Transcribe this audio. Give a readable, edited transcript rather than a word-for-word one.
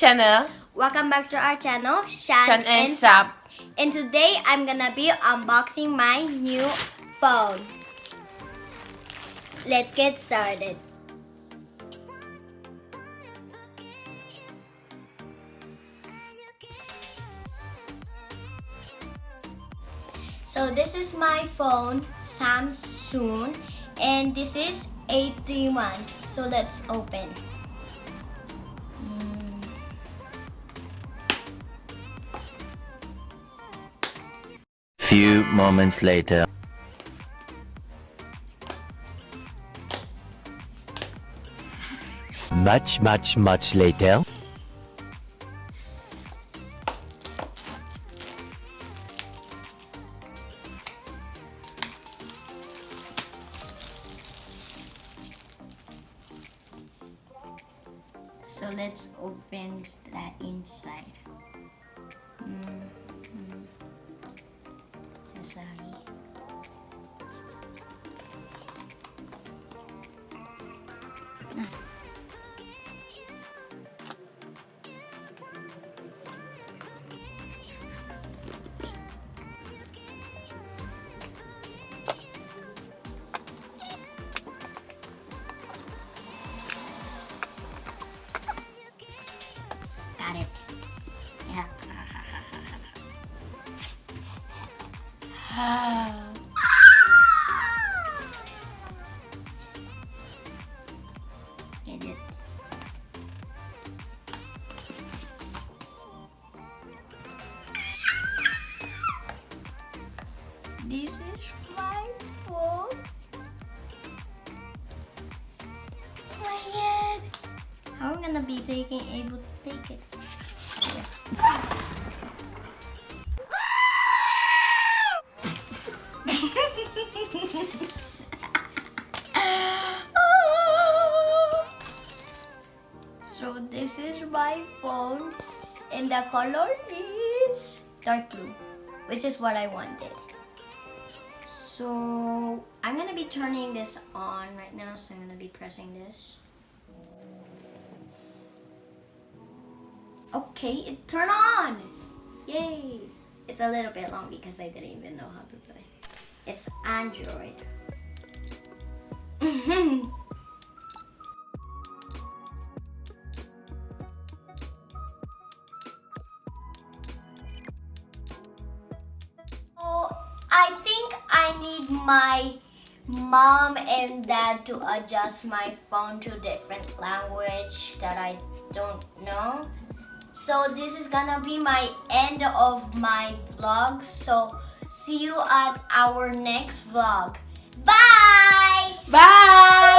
channel. Welcome back to our channel, Shan Shan and and Sapph. And today I'm gonna be unboxing my new phone. Let's get started. So this is my phone, Samsung, and this is A31. So let's open. Few moments later. Much later. So let's open that inside. Sorry. Got it. Yeah. Get it. This is my phone. My head. How am I gonna be able to take it? So this is my phone, and the color is dark blue, which is what I wanted. So I'm gonna be turning this on right now, so I'm gonna be pressing this. Okay, it turned on! Yay! It's a little bit long because I didn't even know how to do it. It's Android. So I think I need my mom and dad to adjust my phone to different language that I don't know. So this is gonna be my end of my vlog. So see you at our next vlog. Bye! Bye!